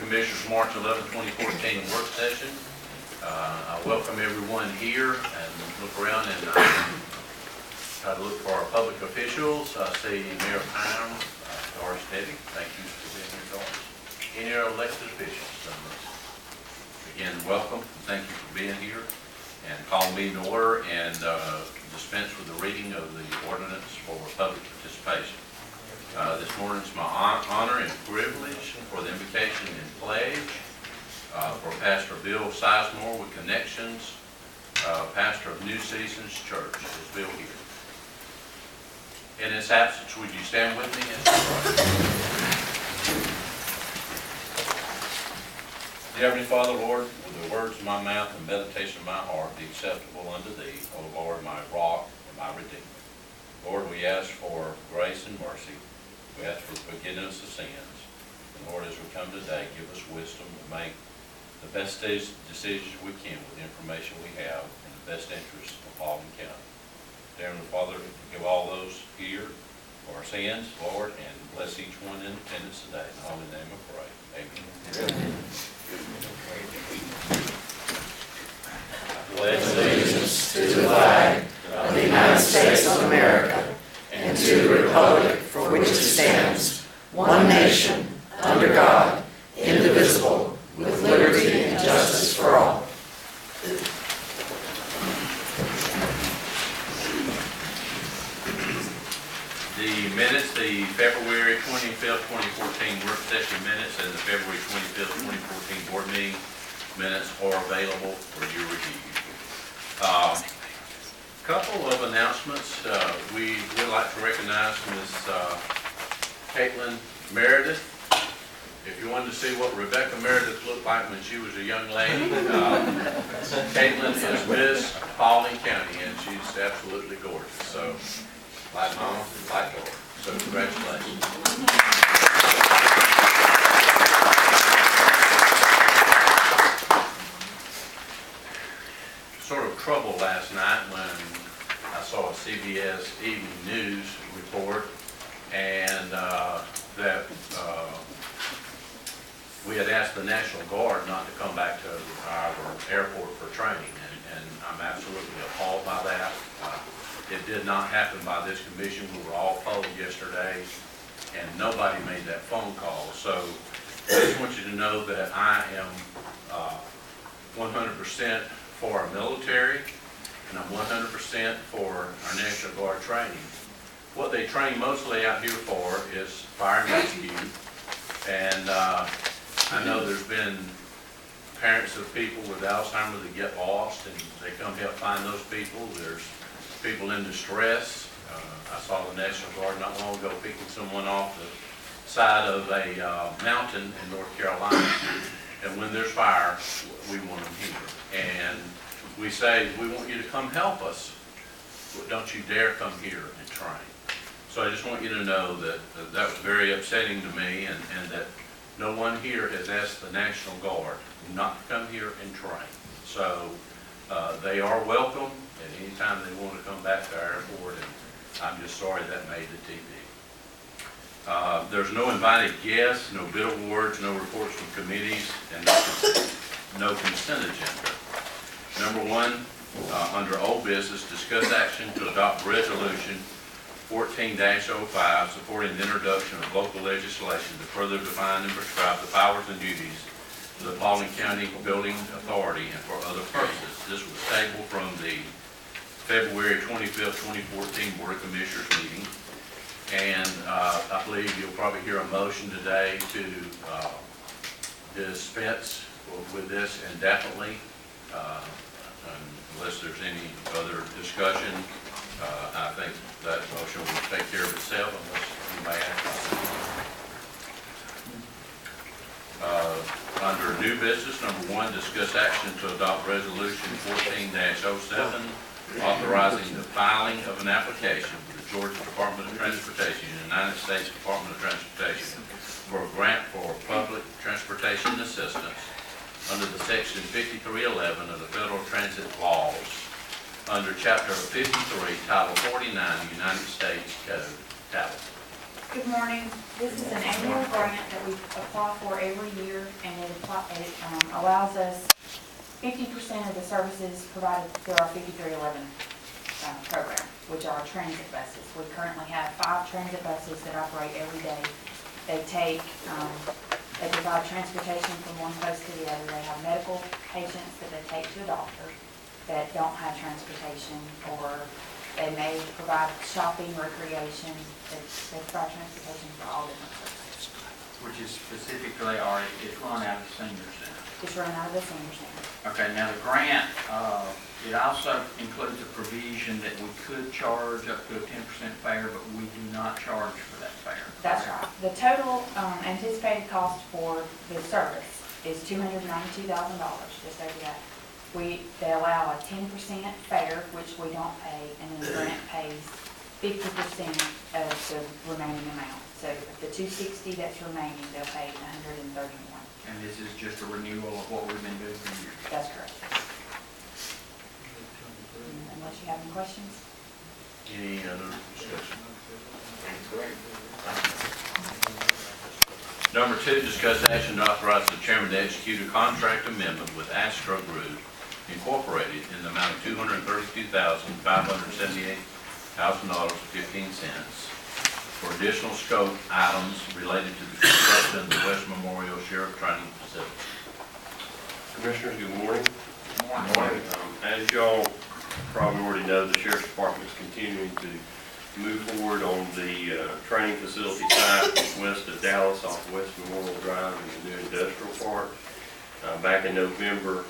Commissioners, March 11, 2014 work session. I welcome everyone here and look around and try to look for our public officials. I see Mayor Pine, Doris Debbie. Thank you for being here, Doris. Any other elected officials? Again, welcome. Thank you for being here. And call the meeting to order and dispense with the reading of the ordinance for public participation. This morning it's my honor and privilege for the invocation and pledge for Pastor Bill Sizemore with connections, pastor of New Seasons Church. Is Bill here? In his absence, would you stand with me? Dear Heavenly Father, Lord, with the words of my mouth and meditation of my heart be acceptable unto Thee, O Lord, my rock and my redeemer. Lord, we ask for grace and mercy. We ask for the forgiveness of sins. And Lord, as we come today, give us wisdom to make the best decisions we can with the information we have in the best interest of Paulding County. Dear Heavenly Father, give all those here for our sins, Lord, and bless each one in attendance today. In the holy name I pray. Amen. I pledge allegiance to the flag of the United States of America and to the republic for which it stands, one nation, under God, indivisible, with liberty and justice for all. The minutes, the February 25th, 2014 work session minutes and the February 25th, 2014 board meeting minutes are available for your review. Couple of announcements. We would like to recognize Ms. Caitlin Meredith. If you wanted to see what Rebecca Meredith looked like when she was a young lady, Caitlin is Miss Paulding County, and she's absolutely gorgeous. So, like Mama, like Laura. So, congratulations. Sort of trouble last night when I saw a CBS Evening News report and that we had asked the National Guard not to come back to our airport for training, and I'm absolutely appalled by that. It did not happen by this commission. We were all polled yesterday and nobody made that phone call. So I just want you to know that I am 100% for our military, and I'm 100% for our National Guard training. What they train mostly out here for is fire and rescue, and I know there's been parents of people with Alzheimer's that get lost, and they come help find those people. There's people in distress. I saw the National Guard not long ago picking someone off the side of a mountain in North Carolina, and when there's fire, we want them here. And we say, we want you to come help us, but don't you dare come here and train. So I just want you to know that that was very upsetting to me, and that no one here has asked the National Guard not to come here and train. So they are welcome at any time they want to come back to our airport, and I'm just sorry that made the TV. There's no invited guests, no bid awards, no reports from committees, and no consent agenda. Number one, under old business, discuss action to adopt resolution 14-05 supporting the introduction of local legislation to further define and prescribe the powers and duties of the Paulding County Building Authority and for other purposes. This was tabled from the February 25th, 2014 Board of Commissioners meeting. And I believe you'll probably hear a motion today to dispense with this indefinitely. Unless there's any other discussion, I think that motion will take care of itself unless you may ask. Under new business, number one, discuss action to adopt resolution 14-07, authorizing the filing of an application with the Georgia Department of Transportation, United States Department of Transportation, for a grant for public transportation assistance under the section 5311 of the Federal Transit Laws, under Chapter 53, Title 49, United States Code, Title. Good morning. This is an annual grant that we apply for every year, and it allows us 50% of the services provided through our 5311 program, which are transit buses. We currently have 5 transit buses that operate every day. They provide transportation from one place to the other. They have medical patients that they take to a doctor that don't have transportation, or they may provide shopping, recreation. They provide transportation for all different purposes. Which is specifically, it's run out of the senior center. It's run out of the senior center. Okay, now the grant, it also includes a provision that we could charge up to a 10% fare, but we do not charge for that fare. That's right. The total anticipated cost for the service is $292,000, just over that. They allow a 10% fare, which we don't pay, and then the grant pays 50% of the remaining amount. So the $260 that's remaining, they'll pay $131. And this is just a renewal of what we've been doing for years. That's correct. Unless you have any questions? Any other discussion? Number 2, discuss action to authorize the chairman to execute a contract amendment with Astro Group Incorporated in the amount of $232,578.15 for additional scope items related to the construction of the West Memorial Sheriff Training Facility. Commissioners, good morning. Good morning. As y'all probably already know, the Sheriff's Department is continuing to move forward on the training facility site west of Dallas off West Memorial Drive in the new industrial park. Back in November,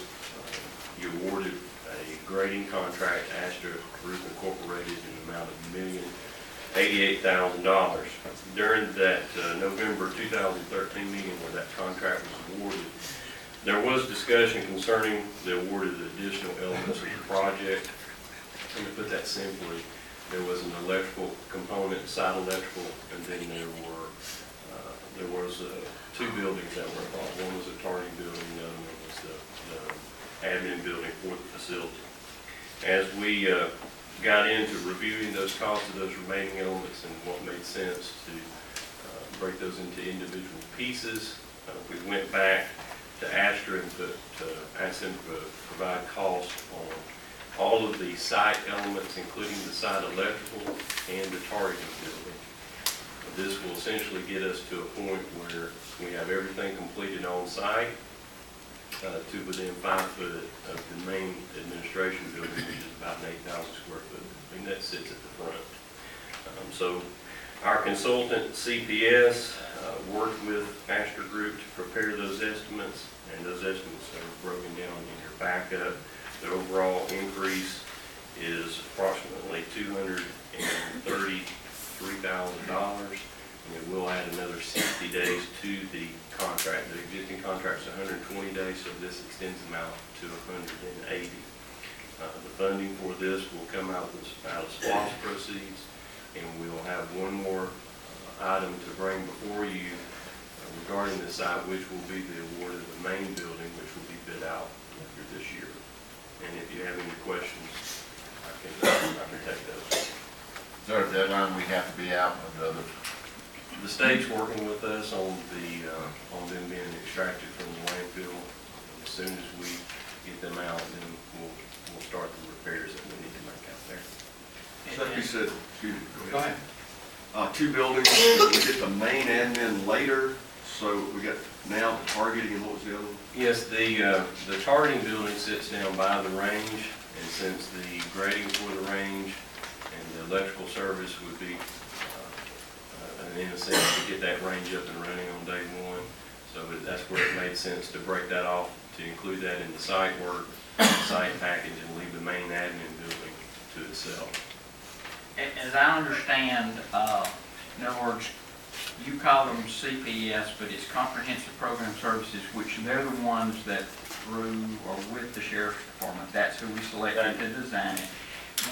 you awarded a grading contract to Astro Group Incorporated in the amount of $1,088,000. During that November 2013 meeting where that contract was awarded, there was discussion concerning the award of the additional elements of the project. And to put that simply, there was an electrical component, site electrical, and then there was 2 buildings that were involved. One was a targeting building, the other one was the admin building for the facility. As we got into reviewing those costs of those remaining elements and what made sense to break those into individual pieces, we went back to Astra and asked them to provide costs on all of the site elements, including the site electrical and the targeting building. This will essentially get us to a point where we have everything completed on site to within 5 foot of the main administration building, which is about an 8,000 square foot building that sits at the front. So our consultant CPS worked with Astra Group to prepare those estimates, and those estimates are broken down in your backup. The overall increase is approximately $233,000, and it will add another 60 days to the contract. The existing contract is 120 days, so this extends them out to 180. The funding for this will come out of SPOS proceeds, and we will have one more item to bring before you regarding the site, which will be the award of the main building, which will be bid out later this year. And if you have any questions, I can take those. Is there a deadline we have to be out with the other? The state's working with us on them being extracted from the landfill. As soon as we get them out, then we'll start the repairs that we need to make out there. So you said, excuse me, Go ahead. 2 buildings, we get the main admin later, so we got now the targeting, and what was the other one? Yes, the targeting building sits down by the range, and since the grading for the range and the electrical service would be, in a sense, to get that range up and running on day 1, so that's where it made sense to break that off, to include that in the site work, site package, and leave the main admin building to itself. As I understand, in other words, you call them CPS, but it's Comprehensive Program Services, which they're the ones that through or with the Sheriff's Department, that's who we selected to design it.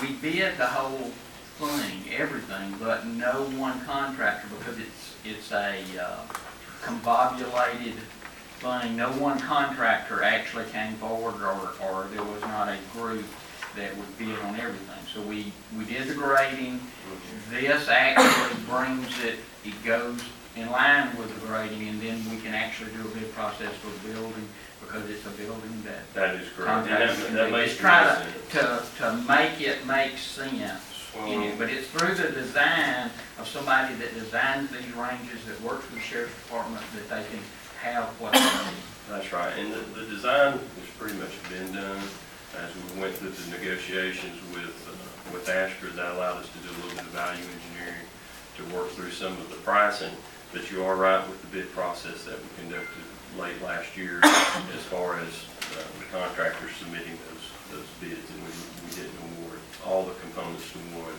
We bid the whole thing, everything, but no one contractor, because it's a combobulated thing. No one contractor actually came forward, or there was not a group. that would fit on everything. So we did the grading. This actually brings it, it goes in line with the grading, and then we can actually do a bid process for the building, because it's a building that That is correct. And contractors can that do. makes Just try sense. to make it make sense. in it. But it's through the design of somebody that designs these ranges, that works with the sheriff's department, that they can have what they need. That's right, and the design has pretty much been done as we went through the negotiations with Ashford. That allowed us to do a little bit of value engineering to work through some of the pricing. But you are right with the bid process that we conducted late last year as far as the contractors submitting those bids, and we didn't award all the components to one.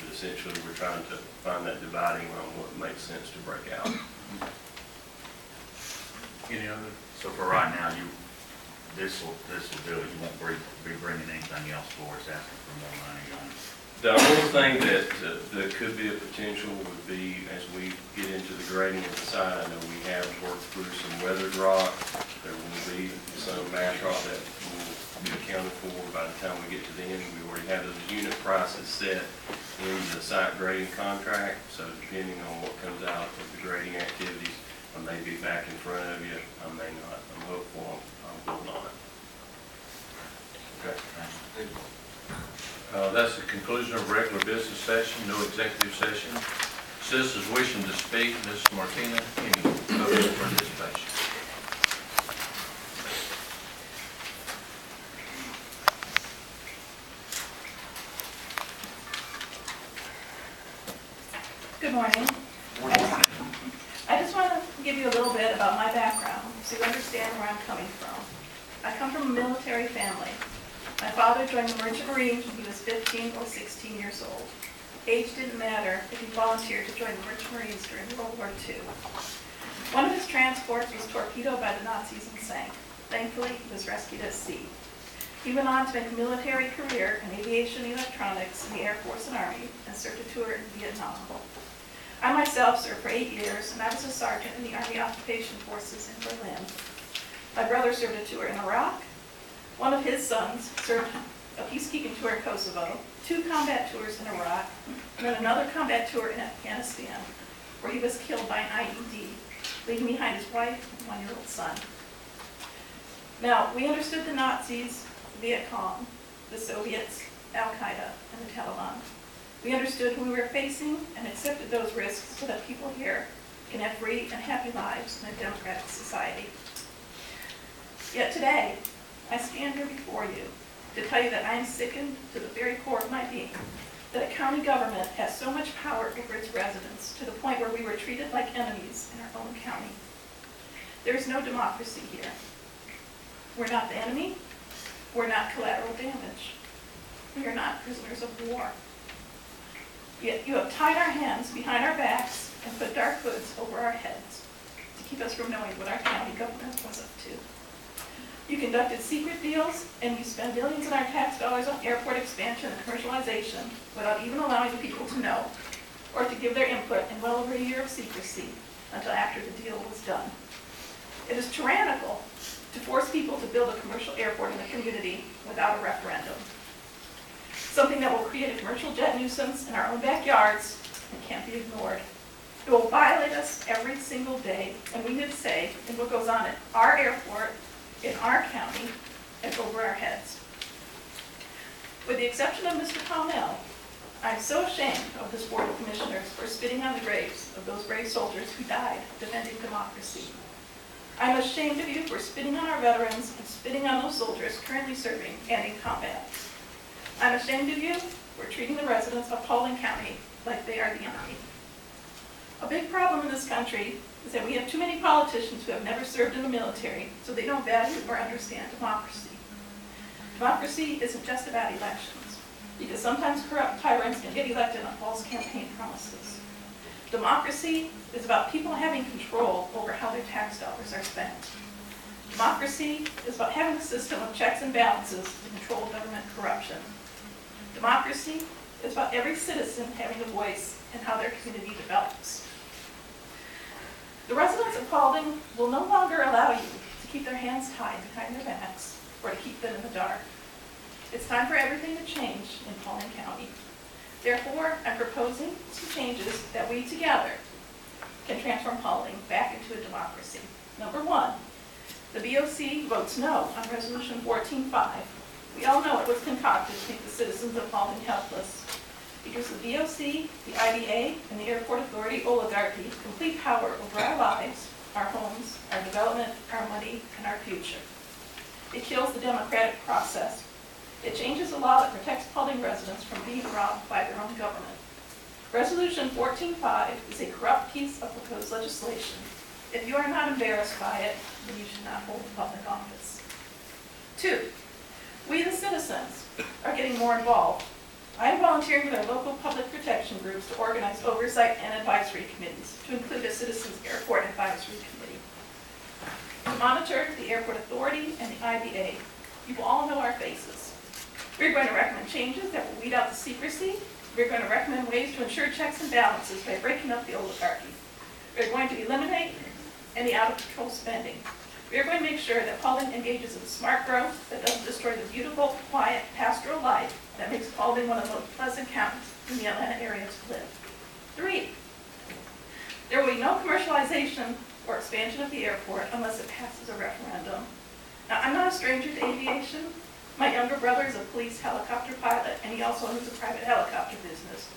But essentially, we're trying to find that dividing on what makes sense to break out. Any other? So for right now, this will do it, you won't be bringing anything else for us, asking for more money on it. The only thing that could be a potential would be, as we get into the grading of the site, I know we have worked through some weathered rock. There will be some mass rock that will be accounted for by the time we get to the end. We already have those unit prices set in the site grading contract, so depending on what comes out of the grading activities, I may be back in front of you, I may not. I'm hopeful I will not. Okay. That's the conclusion of regular business session, no executive session. Citizens wishing to speak, Ms. Martina, any public participation? Good morning. I just want to give you a little bit about my background, so you understand where I'm coming from. I come from a military family. My father joined the Merchant Marines when he was 15 or 16 years old. Age didn't matter if he volunteered to join the Merchant Marines during World War II. One of his transports was torpedoed by the Nazis and sank. Thankfully, he was rescued at sea. He went on to make a military career in aviation and electronics in the Air Force and Army, and served a tour in Vietnam. I myself served for 8 years, and I was a sergeant in the Army Occupation Forces in Berlin. My brother served a tour in Iraq. One of his sons served a peacekeeping tour in Kosovo, 2 combat tours in Iraq, and then another combat tour in Afghanistan, where he was killed by an IED, leaving behind his wife and 1-year-old son. Now, we understood the Nazis, Viet Cong, the Soviets, Al-Qaeda, and the Taliban. We understood who we were facing and accepted those risks so that people here can have free and happy lives in a democratic society. Yet today, I stand here before you to tell you that I am sickened to the very core of my being that a county government has so much power over its residents to the point where we were treated like enemies in our own county. There is no democracy here. We're not the enemy. We're not collateral damage. We are not prisoners of war. Yet you have tied our hands behind our backs and put dark hoods over our heads to keep us from knowing what our county government was up to. You conducted secret deals, and you spend billions in our tax dollars on airport expansion and commercialization without even allowing the people to know or to give their input in well over a year of secrecy until after the deal was done. It is tyrannical to force people to build a commercial airport in a community without a referendum. Something that will create a commercial jet nuisance in our own backyards and can't be ignored. It will violate us every single day, and we need to say in what goes on at our airport, in our county, and over our heads. With the exception of Mr. Pownell, I'm so ashamed of this Board of Commissioners for spitting on the graves of those brave soldiers who died defending democracy. I'm ashamed of you for spitting on our veterans and spitting on those soldiers currently serving and in combat. I'm ashamed of you for treating the residents of Paulding County like they are the enemy. A big problem in this country is that we have too many politicians who have never served in the military, so they don't value or understand democracy. Democracy isn't just about elections, because sometimes corrupt tyrants can get elected on false campaign promises. Democracy is about people having control over how their tax dollars are spent. Democracy is about having a system of checks and balances to control government corruption. Democracy is about every citizen having a voice in how their community develops. The residents of Paulding will no longer allow you to keep their hands tied behind their backs or to keep them in the dark. It's time for everything to change in Paulding County. Therefore, I'm proposing some changes that we together can transform Paulding back into a democracy. Number one, the BOC votes no on Resolution 14-5. We all know it was concocted to make the citizens of Paulding helpless. Because the BOC, the IDA, and the Airport Authority oligarchy have complete power over our lives, our homes, our development, our money, and our future. It kills the democratic process. It changes the law that protects Paulding residents from being robbed by their own government. Resolution 14-5 is a corrupt piece of proposed legislation. If you are not embarrassed by it, then you should not hold public office. 2, we the citizens are getting more involved. I am volunteering with our local public protection groups to organize oversight and advisory committees, to include a Citizens Airport Advisory Committee, to monitor the Airport Authority and the IBA. You will all know our faces. We're going to recommend changes that will weed out the secrecy. We're going to recommend ways to ensure checks and balances by breaking up the oligarchy. We're going to eliminate any out-of-control spending. We are going to make sure that Paulding engages in smart growth that doesn't destroy the beautiful, quiet, pastoral life that makes Paulding one of the most pleasant counties in the Atlanta area to live. 3, there will be no commercialization or expansion of the airport unless it passes a referendum. Now, I'm not a stranger to aviation. My younger brother is a police helicopter pilot, and he also owns a private helicopter business.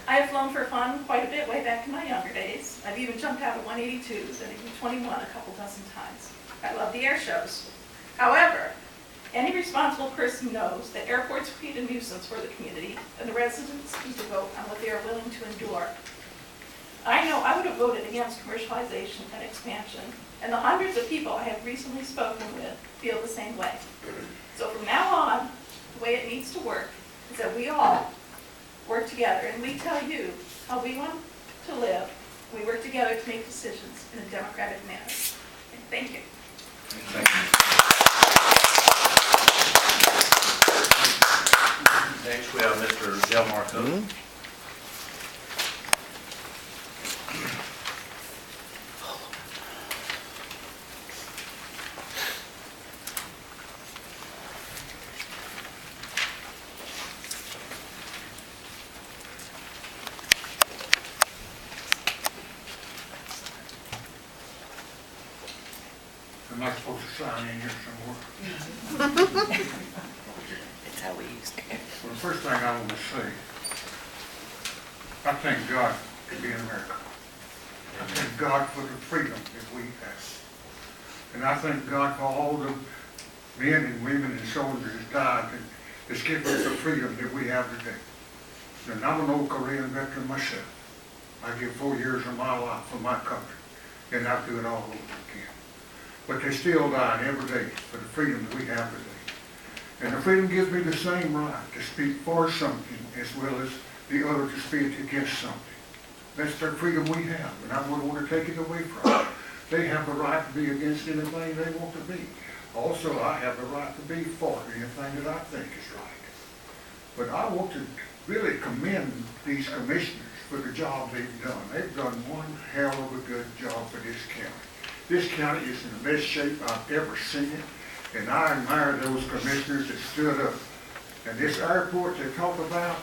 I have flown for fun quite a bit way back in my younger days. I've even jumped out of 182s and even 21 a couple dozen times. I love the air shows. However, any responsible person knows that airports create a nuisance for the community, and the residents need to vote on what they are willing to endure. I know I would have voted against commercialization and expansion, and the hundreds of people I have recently spoken with feel the same way. So from now on, the way it needs to work is that we all work together, and we tell you how we want to live. We work together to make decisions in a democratic manner. And thank you. Thank you. Next, we have Mr. Del Marco. Am I supposed to sign in here somewhere? That's how we use it. Well, the first thing I want to say, I thank God to be in America. I thank God for the freedom that we have. And I thank God for all the men and women and soldiers that died and that's given us the freedom that we have today. And I'm an old Korean veteran myself. I give 4 years of my life for my country, and I'll do it all over again. But they still die every day for the freedom that we have today. And the freedom gives me the same right to speak for something as well as the other to speak against something. That's the freedom we have, and I wouldn't want to take it away from them. They have the right to be against anything they want to be. Also, I have the right to be for anything that I think is right. But I want to really commend these commissioners for the job they've done. They've done one hell of a good job for this county. This county is in the best shape I've ever seen it, and I admire those commissioners that stood up. And this airport they talk about,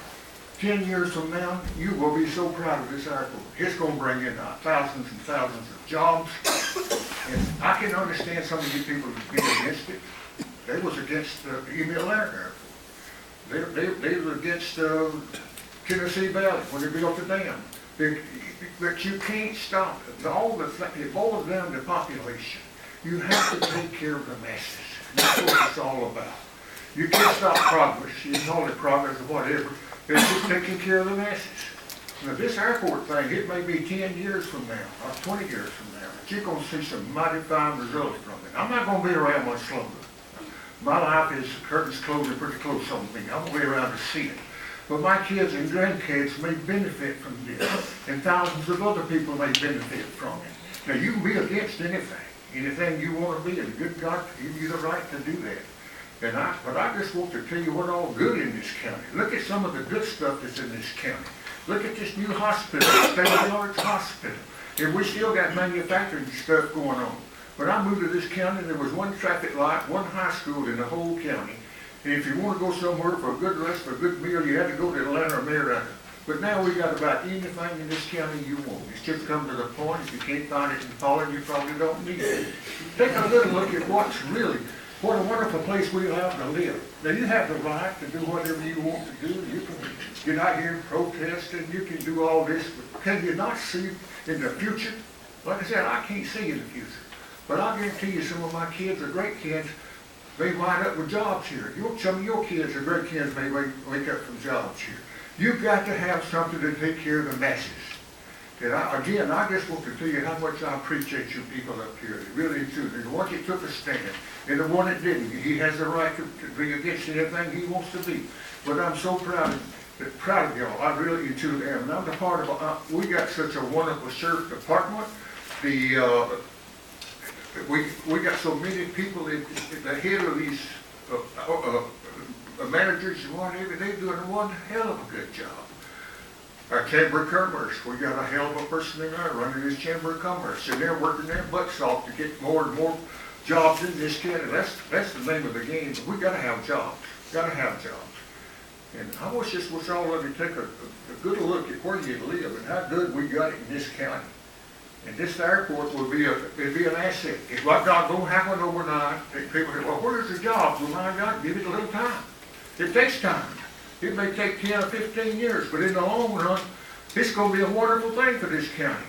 10 years from now, you will be so proud of this airport. It's going to bring in thousands and thousands of jobs. And I can understand some of you people being against it. They was against the Emil Air Airport. They were against Tennessee Valley when they built the dam. But you can't stop it. It boils down to population. You have to take care of the masses. That's what it's all about. You can't stop progress. You can call it progress or whatever. It's just taking care of the masses. Now this airport thing, it may be 10 years from now or 20 years from now, but you're going to see some mighty fine results from it. I'm not going to be around much longer. My life is curtains closing pretty close on me. I'm going to be around to see it. But my kids and grandkids may benefit from this, and thousands of other people may benefit from it. Now, you can be against anything you want to be, and good God give you the right to do that. But I just want to tell you what all good in this county. Look at some of the good stuff that's in this county. Look at this new hospital, state-of-the-art hospital. And we still got manufacturing stuff going on. When I moved to this county, there was one traffic light, one high school in the whole county, And if you wanna go somewhere for a good rest, for a good meal, you had to go to Atlanta or Marietta. But now we got about anything in this county you want. It's just come to the point, if you can't find it in Pollard, you probably don't need it. Take a little look at what a wonderful place we have to live. Now, you have the right to do whatever you want to do. You can get out here and protest, and you can do all this, but can you not see in the future? Like I said, I can't see in the future. But I guarantee you, some of my kids are great kids, may wind up with jobs here. Some of your kids or great kids may wake up from jobs here. You've got to have something to take care of the masses. And I just want to tell you how much I appreciate you people up here. Really do. And the one that took a stand, and the one that didn't. He has the right to be against anything he wants to be. But I'm so proud of y'all. I really do am. And I'm the part of, we got such a wonderful sheriff department. We got so many people at the head of these managers and whatever. They're doing one hell of a good job. Our Chamber of Commerce, we got a hell of a person in there running this Chamber of Commerce, and they're working their butts off to get more and more jobs in this county. That's the name of the game. But we gotta have jobs. Gotta have jobs. And I wish this was all of you take a good look at where you live and how good we got it in this county. And this airport will be an asset. It's not gonna happen overnight. People say, well, where's the jobs? Well, my God, give it a little time. It takes time. It may take 10 or 15 years, but in the long run, it's going to be a wonderful thing for this county.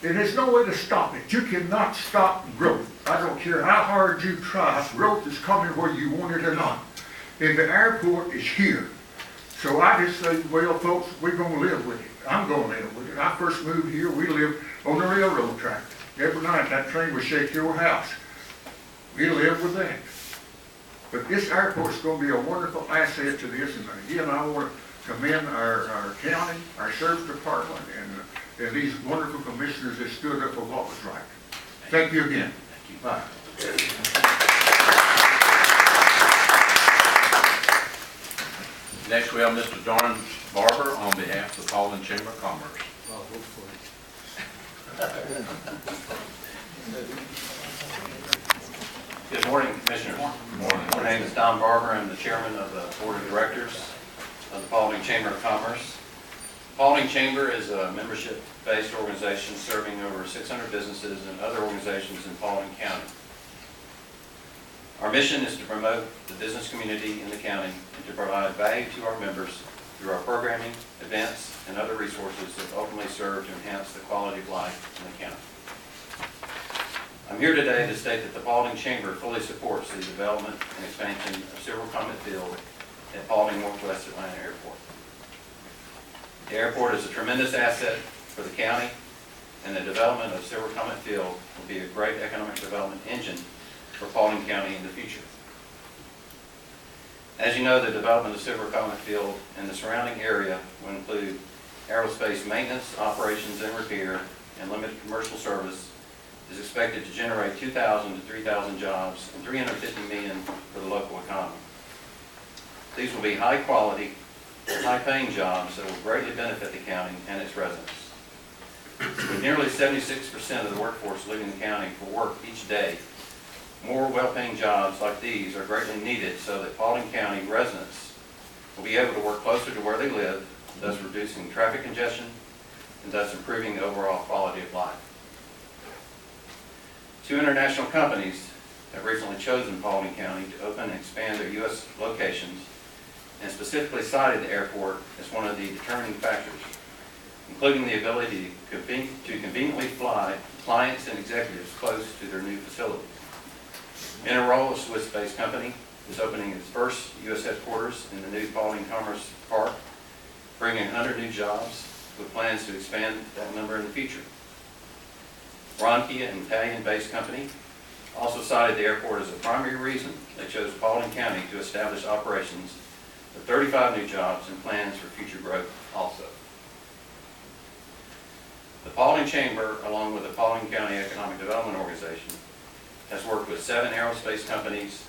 And there's no way to stop it. You cannot stop growth. I don't care how hard you try. Growth is coming whether you want it or not. And the airport is here. So I just say, well, folks, we're going to live with it. I'm going to live with it. When I first moved here, we lived on the railroad track. Every night that train would shake your house. We lived with that. But this airport's going to be a wonderful asset to this. And again, I want to commend our county, our sheriff's department, and these wonderful commissioners that stood up for what was right. Thank you again. Thank you. Bye. Next, we have Mr. Darren Barber on behalf of the Paulding Chamber of Commerce. Good morning, Commissioners. Good morning. My name is Don Barber. I'm the Chairman of the Board of Directors of the Paulding Chamber of Commerce. Paulding Chamber is a membership-based organization serving over 600 businesses and other organizations in Paulding County. Our mission is to promote the business community in the county and to provide value to our members through our programming, events, and other resources that ultimately serve to enhance the quality of life in the county. I'm here today to state that the Paulding Chamber fully supports the development and expansion of Silver Comet Field at Paulding Northwest Atlanta Airport. The airport is a tremendous asset for the county, and the development of Silver Comet Field will be a great economic development engine for Paulding County in the future. As you know, the development of Silver Comet Field and the surrounding area will include aerospace maintenance, operations and repair, and limited commercial service is expected to generate 2,000 to 3,000 jobs and $350 million for the local economy. These will be high quality, high paying jobs that will greatly benefit the county and its residents. With nearly 76% of the workforce leaving the county for work each day, more well-paying jobs like these are greatly needed so that Paulding County residents will be able to work closer to where they live, thus reducing traffic congestion and thus improving the overall quality of life. 2 international companies have recently chosen Paulding County to open and expand their U.S. locations and specifically cited the airport as one of the determining factors, including the ability to conveniently fly clients and executives close to their new facilities. Interroll, a Swiss-based company, is opening its first U.S. headquarters in the new Paulding Commerce Park, bringing 100 new jobs with plans to expand that number in the future. Ronchia, an Italian-based company, also cited the airport as a primary reason they chose Paulding County to establish operations with 35 new jobs and plans for future growth also. The Paulding Chamber, along with the Paulding County Economic Development Organization, has worked with 7 aerospace companies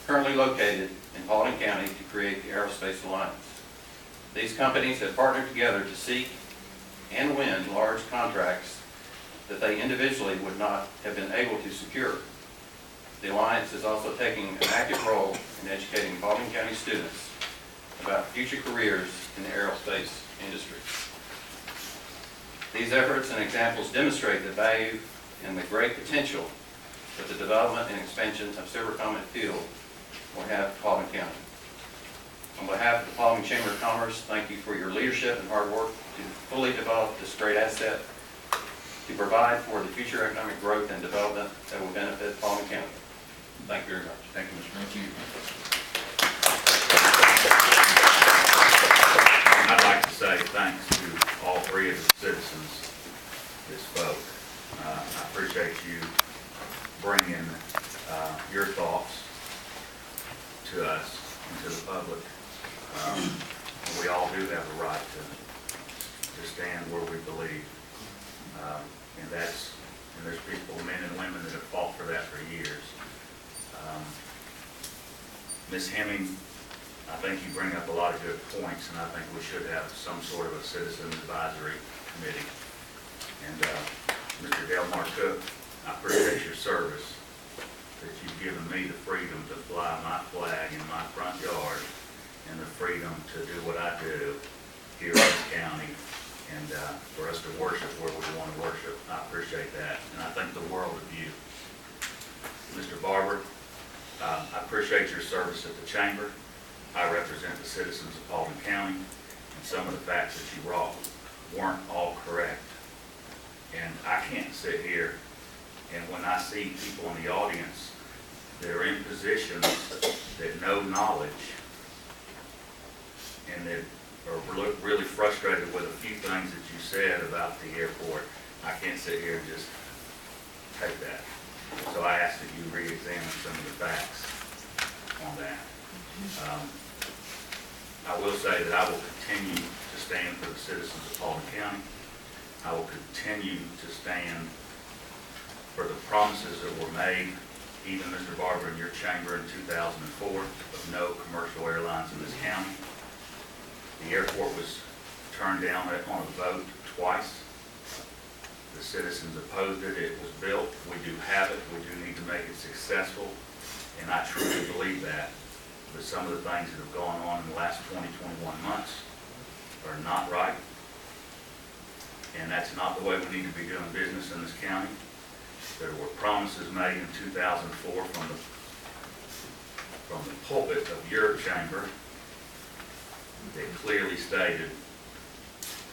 currently located in Paulding County to create the Aerospace Alliance. These companies have partnered together to seek and win large contracts that they individually would not have been able to secure. The Alliance is also taking an active role in educating Baldwin County students about future careers in the aerospace industry. These efforts and examples demonstrate the value and the great potential that the development and expansion of Silver Comet Field will have for Baldwin County. On behalf of the Baldwin Chamber of Commerce, thank you for your leadership and hard work to fully develop this great asset to provide for the future economic growth and development that will benefit Baldwin County. Thank you very much. Thank you, Mr. Thank you. I'd like to say thanks to all three of the citizens that spoke. I appreciate you bringing your thoughts to us and to the public. We all do have a right to stand where we believe. And there's people, men and women, that have fought for that for years. Ms. Hemming, I think you bring up a lot of good points, and I think we should have some sort of a citizen advisory committee. And Mr. Delmar Cook, I appreciate your service, that you've given me the freedom to fly my flag in my front yard and the freedom to do what I do here in this county, and for us to worship where we want to worship. I appreciate that, and I think the world of you. Mr. Barber, I appreciate your service at the Chamber. I represent the citizens of Baldwin County, and some of the facts that you brought weren't all correct. And I can't sit here, and when I see people in the audience that are in positions that know knowledge and that are really frustrated with a few things that you said about the airport, I can't sit here and just take that. So I ask that you re-examine some of the facts on that. I will say that I will continue to stand for the citizens of Baldwin County. I will continue to stand for the promises that were made, even Mr. Barber in your chamber in 2004, of no commercial airlines in this county. The airport was turned down on a vote twice. The citizens opposed it. It was built. We do have it. We do need to make it successful, and I truly believe that. But some of the things that have gone on in the last 20, 21 months are not right, and that's not the way we need to be doing business in this county. There were promises made in 2004 from the pulpit of your chamber that clearly stated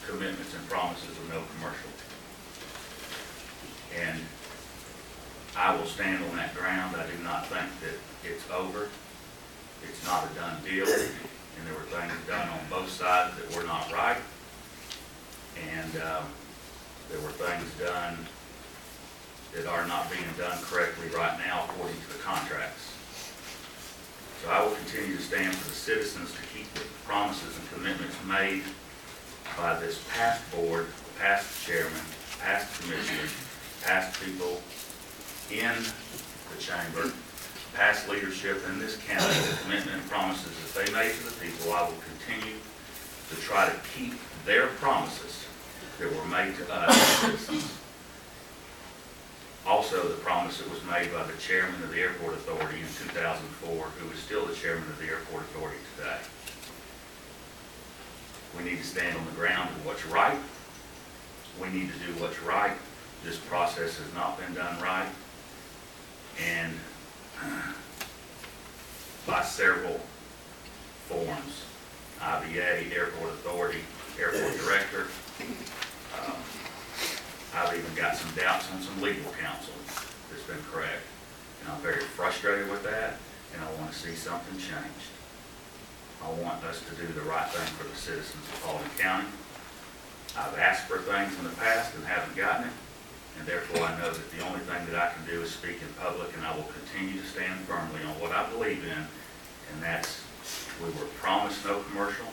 commitments and promises of no commercial. And I will stand on that ground. I do not think that it's over. It's not a done deal. And there were things done on both sides that were not right. And there were things done that are not being done correctly right now according to the contracts. So I will continue to stand for the citizens to keep the promises and commitments made by this past board, past chairman, past commissioners, past people in the chamber, past leadership in this county, the commitment and promises that they made to the people. I will continue to try to keep their promises that were made to us as citizens. Also, the promise that was made by the chairman of the Airport Authority in 2004, who is still the chairman of the Airport Authority today. We need to stand on the ground of what's right. We need to do what's right. This process has not been done right. And by several forms, IBA, Airport Authority, Airport Director, I've even got some doubts on some legal counsel that's been correct. And I'm very frustrated with that, and I want to see something changed. I want us to do the right thing for the citizens of Baldwin County. I've asked for things in the past and haven't gotten it, and therefore I know that the only thing that I can do is speak in public, and I will continue to stand firmly on what I believe in, and that's we were promised no commercial,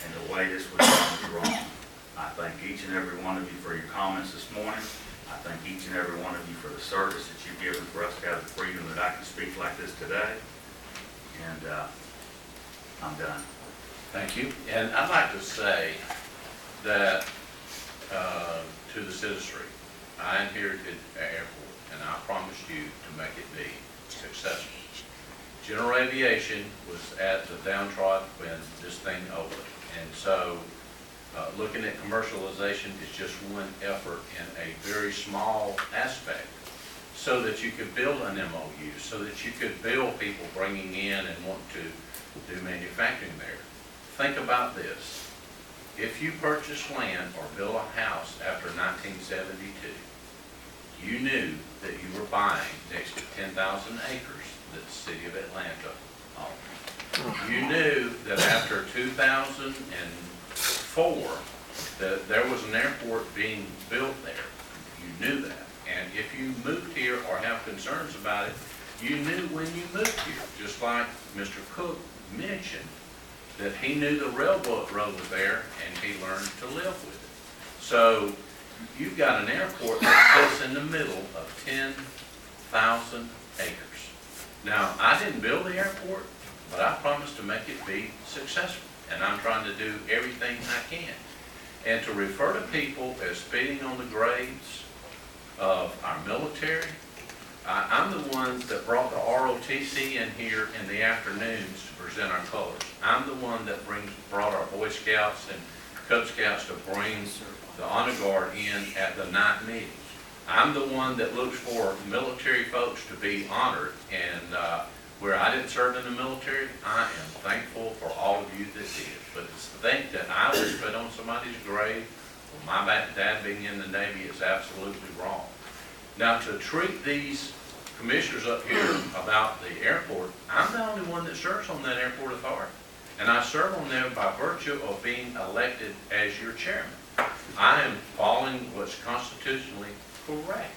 and the way this was done was wrong. I thank each and every one of you for your comments this morning. I thank each and every one of you for the service that you've given for us to have the freedom that I can speak like this today. And I'm done. Thank you. And I'd like to say that to the citizenry, I inherited an airport, and I promised you to make it big. successful. General Aviation was at the downtrodden when this thing opened. And so, looking at commercialization is just one effort in a very small aspect, so that you could build an MOU, so that you could build people bringing in and want to do manufacturing there. Think about this. If you purchase land or build a house after 1972, you knew that you were buying next to 10,000 acres that the city of Atlanta owned. You knew that after 2004, that there was an airport being built there. You knew that. And if you moved here or have concerns about it, you knew when you moved here, just like Mr. Cook mentioned, that he knew the railroad was there and he learned to live with it. So you've got an airport that sits in the middle of 10,000 acres. Now, I didn't build the airport, but I promised to make it be successful, and I'm trying to do everything I can. And to refer to people as spitting on the graves of our military, I'm the one that brought the ROTC in here in the afternoons to present our colors. I'm the one that brought our Boy Scouts and Cub Scouts to bring the honor guard in at the night meetings. I'm the one that looks for military folks to be honored, and where I didn't serve in the military, I am thankful for all of you that did. But to think that I would spit on somebody's grave, well, my dad being in the Navy, is absolutely wrong. Now, to treat these commissioners up here about the airport, I'm the only one that serves on that airport authority. And I serve on them by virtue of being elected as your chairman. I am following what's constitutionally correct.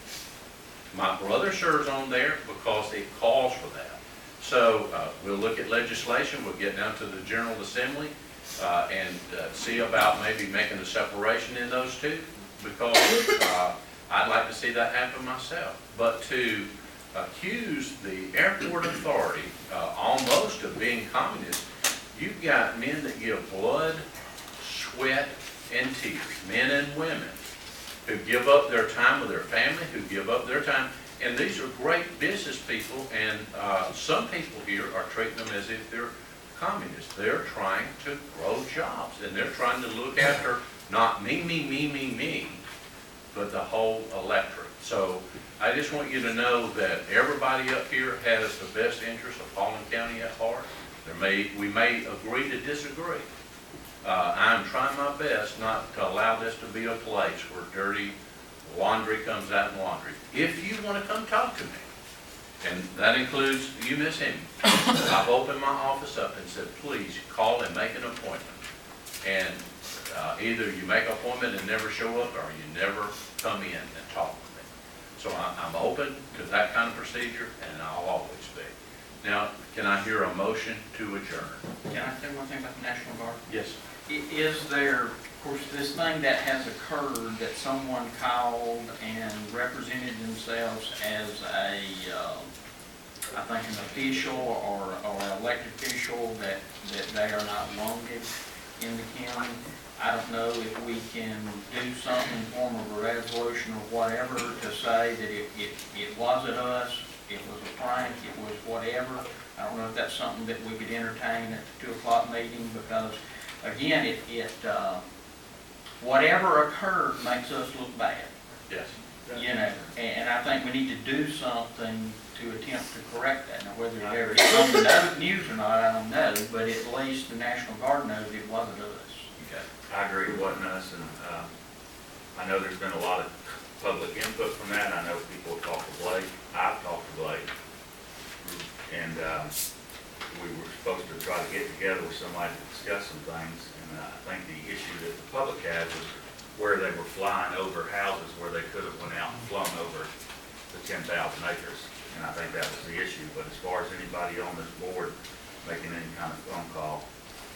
My brother serves on there because it calls for that. So we'll look at legislation, we'll get down to the General Assembly and see about maybe making a separation in those two, because I'd like to see that happen myself. But to accuse the airport authority almost of being communist, you've got men that give blood, sweat, and tears, men and women, who give up their time with their family, who give up their time. And these are great business people, and some people here are treating them as if they're communists. They're trying to grow jobs, and they're trying to look after not me, but the whole electorate. So I just want you to know that everybody up here has the best interest of Paulding County at heart. We may agree to disagree. I'm trying my best not to allow this to be a place where dirty laundry comes out in laundry. If you want to come talk to me, and that includes you, Miss Hemmy, I've opened my office up and said, please call and make an appointment. And either you make an appointment and never show up, or you never come in and talk with me. So I'm open to that kind of procedure, and I'll always be. Now, can I hear a motion to adjourn? Can I say one thing about the National Guard? Yes. Is there, of course, this thing that has occurred, that someone called and represented themselves as a, I think an official or elected official, that they are not wanted in the county? I don't know if we can do something in the form of a resolution or whatever to say that it wasn't us, it was a prank, it was whatever. I don't know if that's something that we could entertain at the 2 o'clock meeting, because again, whatever occurred makes us look bad. Yes. You know, and I think we need to do something to attempt to correct that. Now, whether there is something other news or not, I don't know, but at least the National Guard knows it wasn't us. Okay. I agree, it wasn't us, and I know there's been a lot of public input from that. I know people have talked to Blake. I've talked to Blake. And we were supposed to try to get together with somebody to discuss some things. And I think the issue that the public had was where they were flying over houses where they could have went out and flown over the 10,000 acres. And I think that was the issue. But as far as anybody on this board making any kind of phone call,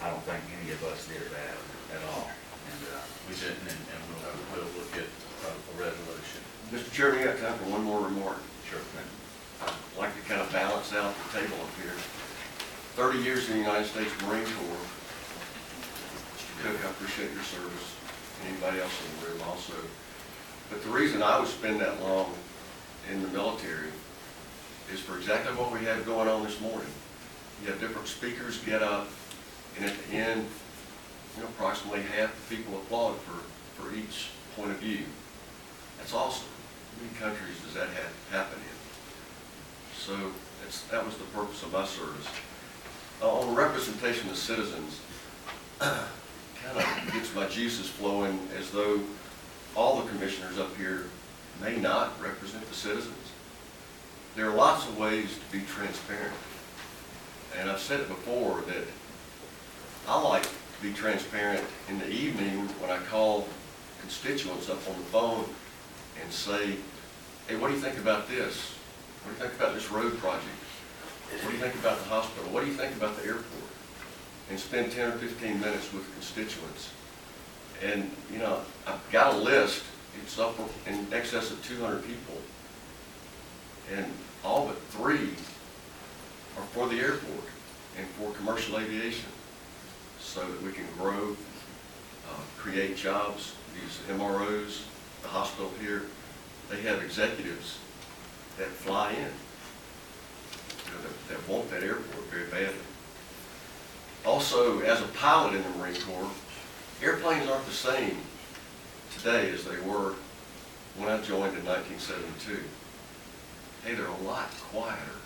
I don't think any of us did that at all. And We didn't, and we'll look at a resolution. Mr. Chairman, you got time for one more remark? Sure. I'd like to kind of balance out the table up here. 30 years in the United States Marine Corps. Mr. Cook, I appreciate your service. Anybody else in the room also. But the reason I would spend that long in the military is for exactly what we have going on this morning. You have different speakers get up, and at the end, approximately half the people applaud for each point of view. That's awesome. How many countries does that happen in? So that was the purpose of my service. On representation of citizens, kind of gets my juices flowing, as though all the commissioners up here may not represent the citizens. There are lots of ways to be transparent. And I've said it before that I like to be transparent in the evening when I call constituents up on the phone and say, hey, what do you think about this? What do you think about this road project? What do you think about the hospital? What do you think about the airport? And spend 10 or 15 minutes with constituents. And, I've got a list. It's up in excess of 200 people. And all but 3 are for the airport and for commercial aviation, so that we can grow, create jobs. These MROs, the hospital here, they have executives that fly in, that want that airport very badly. Also, as a pilot in the Marine Corps, airplanes aren't the same today as they were when I joined in 1972. Hey, they're a lot quieter.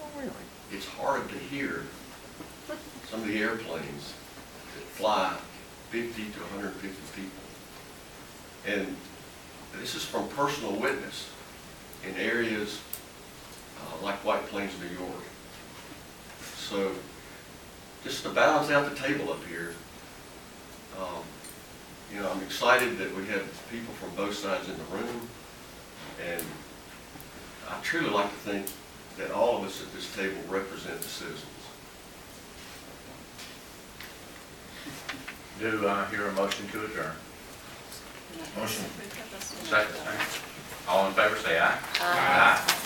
Oh, really? It's hard to hear some of the airplanes that fly 50 to 150 people. And this is from personal witness in areas like White Plains, New York. So just to balance out the table up here, I'm excited that we have people from both sides in the room, and I truly like to think that all of us at this table represent the citizens. Do I hear a motion to adjourn? Motion. Second. All in favor, say aye. Aye.